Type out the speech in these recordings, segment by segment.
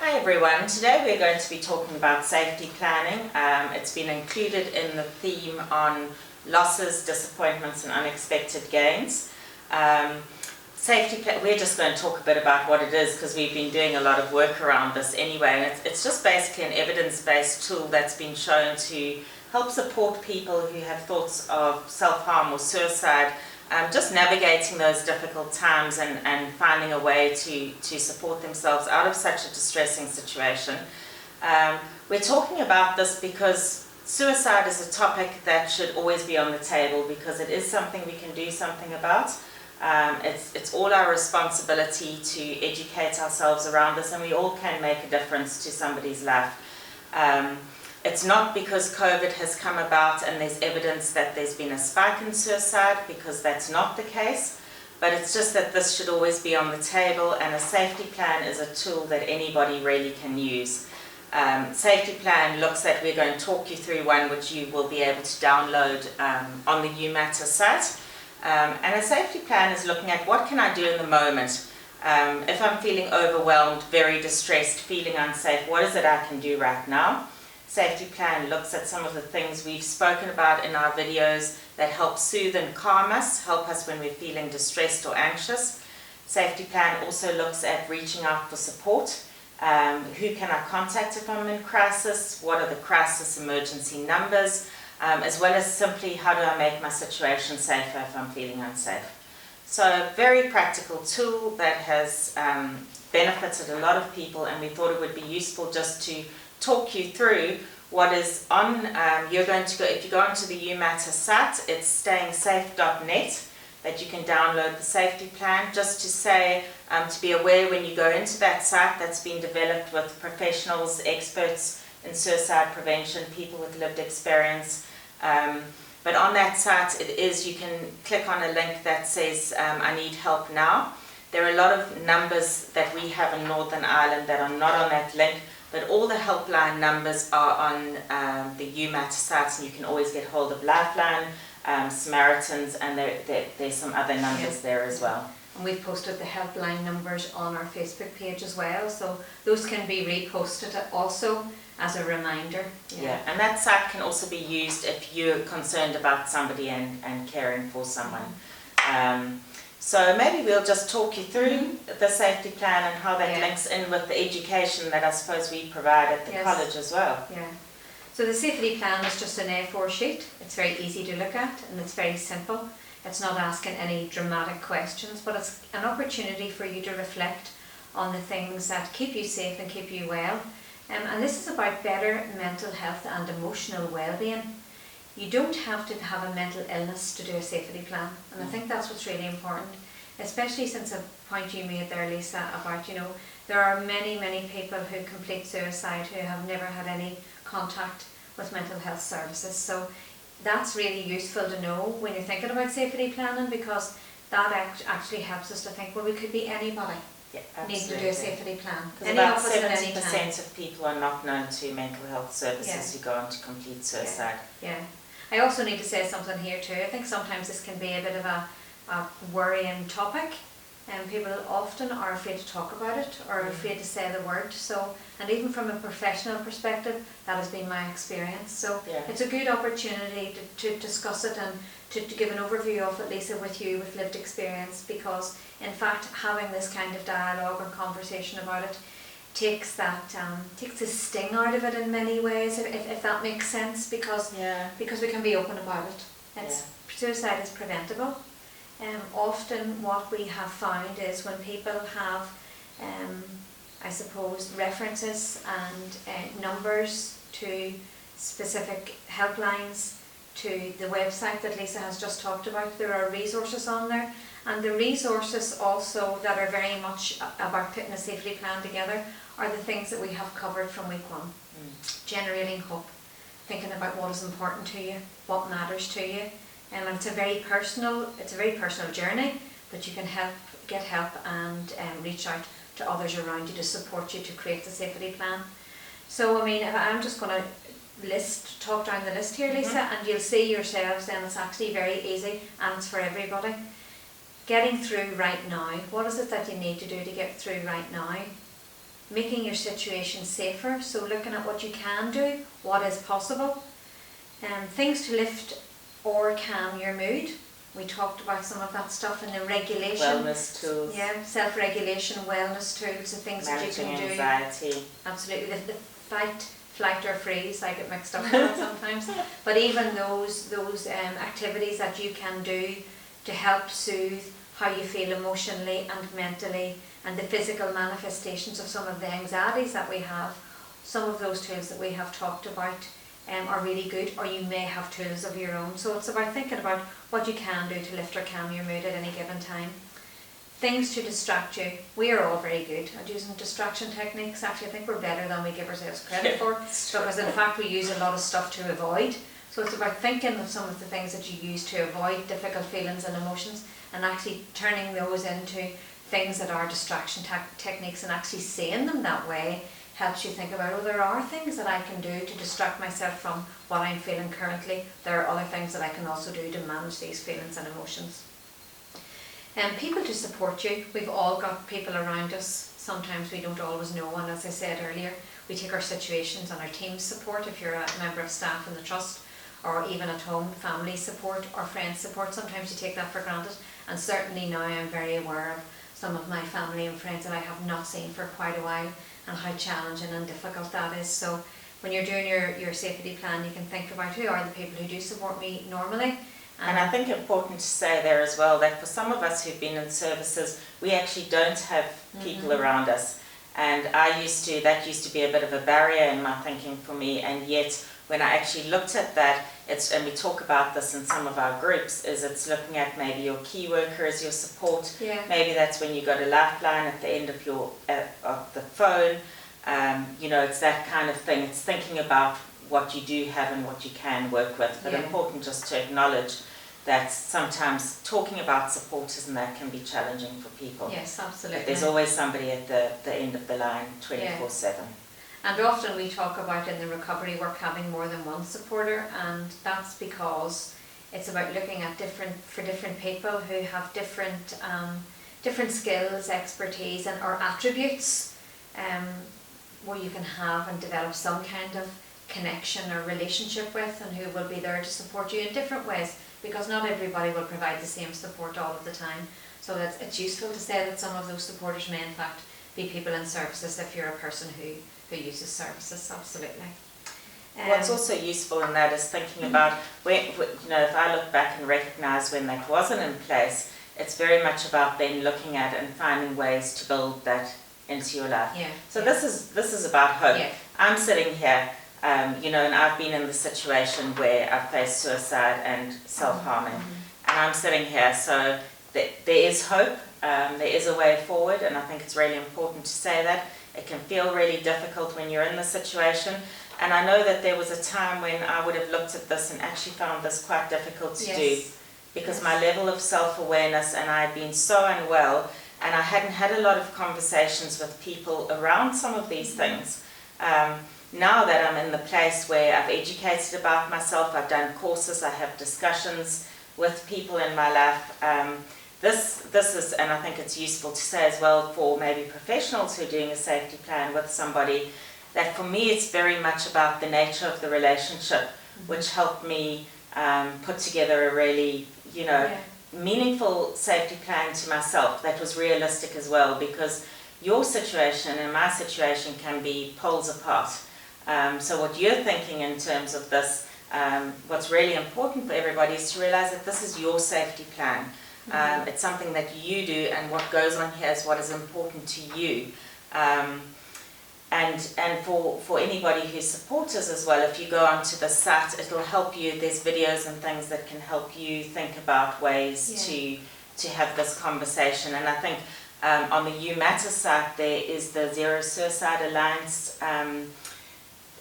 Hi everyone, today we're going to be talking about safety planning. It's been included in the theme on losses, disappointments and unexpected gains. We're just going to talk a bit about what it is because we've been doing a lot of work around this anyway, and it's just basically an evidence-based tool that's been shown to help support people who have thoughts of self-harm or suicide, just navigating those difficult times and finding a way to support themselves out of such a distressing situation. We're talking about this because suicide is a topic that should always be on the table because it is something we can do something about. It's all our responsibility to educate ourselves around this, and we all can make a difference to somebody's life. It's not because COVID has come about and there's evidence that there's been a spike in suicide, because that's not the case, but it's just that this should always be on the table, and a safety plan is a tool that anybody really can use. Safety plan looks at, we're going to talk you through one which you will be able to download on the UMatter site. And a safety plan is looking at what can I do in the moment. If I'm feeling overwhelmed, very distressed, feeling unsafe, what is it I can do right now? Safety plan looks at some of the things we've spoken about in our videos that help soothe and calm us, help us when we're feeling distressed or anxious. Safety plan also looks at reaching out for support. Who can I contact if I'm in crisis? What are the crisis emergency numbers? As well as simply how do I make my situation safer if I'm feeling unsafe. So a very practical tool that has benefited a lot of people, and we thought it would be useful just to talk you through what is on. You're going to go, if you go onto the UMatter site, it's stayingsafe.net that you can download the safety plan. Just to say, to be aware when you go into that site, that's been developed with professionals, experts in suicide prevention, people with lived experience. But on that site, you can click on a link that says, I need help now. There are a lot of numbers that we have in Northern Ireland that are not on that link, but all the helpline numbers are on the UMatter site, and you can always get hold of Lifeline, Samaritans, and there's some other numbers there as well. And we've posted the helpline numbers on our Facebook page as well, so those can be reposted also as a reminder. Yeah, and that site can also be used if you're concerned about somebody and caring for someone. So maybe we'll just talk you through the safety plan and how that links in with the education that I suppose we provide at the college as well. Yeah. So the safety plan is just an A4 sheet. It's very easy to look at and it's very simple. It's not asking any dramatic questions, but it's an opportunity for you to reflect on the things that keep you safe and keep you well. And this is about better mental health and emotional well-being. You don't have to have a mental illness to do a safety plan, and I think that's what's really important, especially since a point you made there, Lisa, about, there are many people who complete suicide who have never had any contact with mental health services. So that's really useful to know when you're thinking about safety planning, because that actually helps us to think, well, we could be anybody. Need to do a safety plan. About 70% of people are not known to mental health services who go on to complete suicide. Yeah. I also need to say something here too. I think sometimes this can be a bit of a worrying topic, and people often are afraid to talk about it or afraid to say the word. So, and even from a professional perspective, that has been my experience. So it's a good opportunity to discuss it and to give an overview of it, Lisa, with you with lived experience, because in fact having this kind of dialogue or conversation about it takes the sting out of it in many ways, if that makes sense, because we can be open about it. Suicide is preventable. Often what we have found is when people have I suppose references and numbers to specific helplines, to the website that Lisa has just talked about, there are resources on there, and the resources also that are very much about putting a safety plan together are the things that we have covered from week one. Generating hope, thinking about what is important to you, what matters to you, and it's a very personal journey, but you can get help and reach out to others around you to support you to create the safety plan. So I mean, if I'm just going to talk down the list here, Lisa, and you'll see yourselves then it's actually very easy and it's for everybody. Getting through right now. What is it that you need to do to get through right now? making your situation safer, so looking at what you can do, what is possible, things to lift or calm your mood. We talked about some of that stuff in the regulation. Wellness tools. Yeah, self-regulation, wellness tools, the things that you can do. Anxiety. Absolutely. The fight, flight or freeze, I get mixed up with that sometimes. But even those activities that you can do to help soothe how you feel emotionally and mentally, and the physical manifestations of some of the anxieties that we have, some of those tools that we have talked about are really good, or you may have tools of your own. So it's about thinking about what you can do to lift or calm your mood at any given time. Things to distract you. We are all very good at using distraction techniques. Actually, I think we're better than we give ourselves credit for, because in fact we use a lot of stuff to avoid. So it's about thinking of some of the things that you use to avoid difficult feelings and emotions, and actually turning those into things that are distraction techniques, and actually seeing them that way helps you think about, oh, there are things that I can do to distract myself from what I'm feeling currently. There are other things that I can also do to manage these feelings and emotions. And people to support you. We've all got people around us. Sometimes we don't always know, and as I said earlier, we take our situations and our team's support, if you're a member of staff in the trust, or even at home, family support or friends support. Sometimes you take that for granted, and certainly now I'm very aware of some of my family and friends that I have not seen for quite a while, and how challenging and difficult that is. So when you're doing your safety plan, you can think about who are the people who do support me normally. And I think important to say there as well that for some of us who've been in services, we actually don't have people around us. And that used to be a bit of a barrier in my thinking for me, and yet when I actually looked at that, and we talk about this in some of our groups, is it's looking at maybe your key worker as your support. Yeah. Maybe that's when you got a lifeline at the end of of the phone. It's that kind of thing. It's thinking about what you do have and what you can work with, but important just to acknowledge that sometimes talking about support and that can be challenging for people. Yes, absolutely. But there's always somebody at the end of the line 24/7. And often we talk about in the recovery work having more than one supporter, and that's because it's about looking at different people who have different skills, expertise, or attributes, where you can have and develop some kind of connection or relationship with, and who will be there to support you in different ways, because not everybody will provide the same support all of the time. So it's useful to say that some of those supporters may in fact be people in services if you're a person who uses services. Absolutely. What's also useful in that is thinking about if I look back and recognise when that wasn't in place, it's very much about then looking at and finding ways to build that into your life. Yeah. So this is about hope. Yeah. I'm sitting here, and I've been in the situation where I've faced suicide and self-harming, and I'm sitting here. So there is hope. There is a way forward, and I think it's really important to say that. It can feel really difficult when you're in the situation, and I know that there was a time when I would have looked at this and actually found this quite difficult to do, because my level of self-awareness, and I had been so unwell, and I hadn't had a lot of conversations with people around some of these things. Now that I'm in the place where I've educated about myself, I've done courses, I have discussions with people in my life, this is, and I think it's useful to say as well for maybe professionals who are doing a safety plan with somebody, that for me it's very much about the nature of the relationship, which helped me put together a really, meaningful safety plan to myself that was realistic as well, because your situation and my situation can be poles apart. So what you're thinking in terms of this, what's really important for everybody is to realize that this is your safety plan. It's something that you do, and what goes on here is what is important to you. And for anybody who supports us as well, if you go onto the site, it'll help you. There's videos and things that can help you think about ways to have this conversation. And I think on the You Matter site there is the Zero Suicide Alliance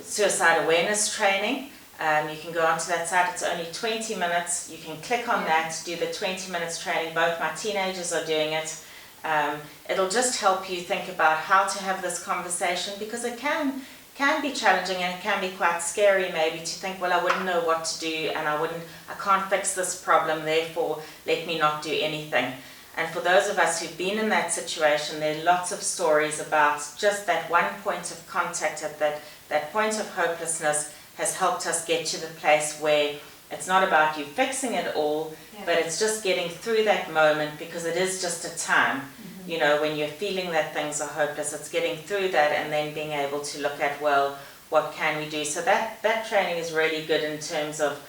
suicide awareness training. You can go onto that site. It's only 20 minutes. You can click on that, do the 20 minutes training. Both my teenagers are doing it. It'll just help you think about how to have this conversation, because it can be challenging, and it can be quite scary maybe to think, well, I wouldn't know what to do, and I can't fix this problem, therefore let me not do anything. And for those of us who've been in that situation, there are lots of stories about just that one point of contact at that point of hopelessness has helped us get to the place where it's not about you fixing it all, but it's just getting through that moment, because it is just a time, you know, when you're feeling that things are hopeless, it's getting through that and then being able to look at, well, what can we do? So that training is really good in terms of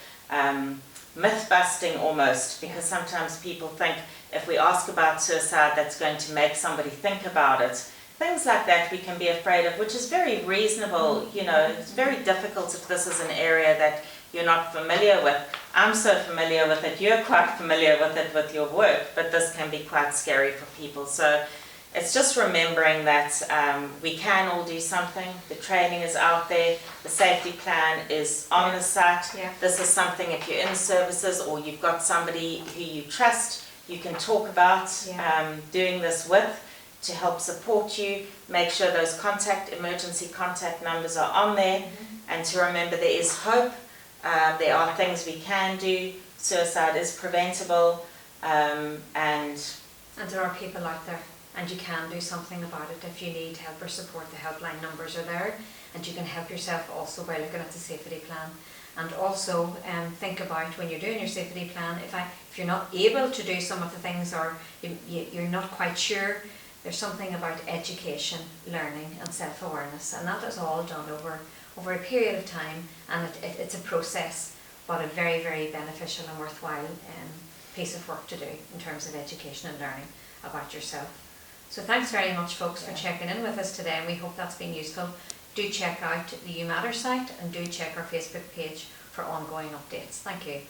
myth busting almost, because sometimes people think if we ask about suicide, that's going to make somebody think about it. Things like that we can be afraid of, which is very reasonable. You know, it's very difficult if this is an area that you're not familiar with. I'm so familiar with it, you're quite familiar with it with your work, but this can be quite scary for people. So it's just remembering that we can all do something. The training is out there, the safety plan is on the site. This is something, if you're in services or you've got somebody who you trust, you can talk about doing this with, to help support you. Make sure those emergency contact numbers are on there, and to remember there is hope. There are things we can do. Suicide is preventable, and there are people out there, and you can do something about it. If you need help or support, the helpline numbers are there, and you can help yourself also by looking at the safety plan. And also think about, when you're doing your safety plan, if you're not able to do some of the things, or you're not quite sure, there's something about education, learning and self-awareness, and that is all done over a period of time, and it's a process, but a very, very beneficial and worthwhile piece of work to do in terms of education and learning about yourself. So thanks very much, folks, for checking in with us today, and we hope that's been useful. Do check out the You Matter site, and do check our Facebook page for ongoing updates. Thank you.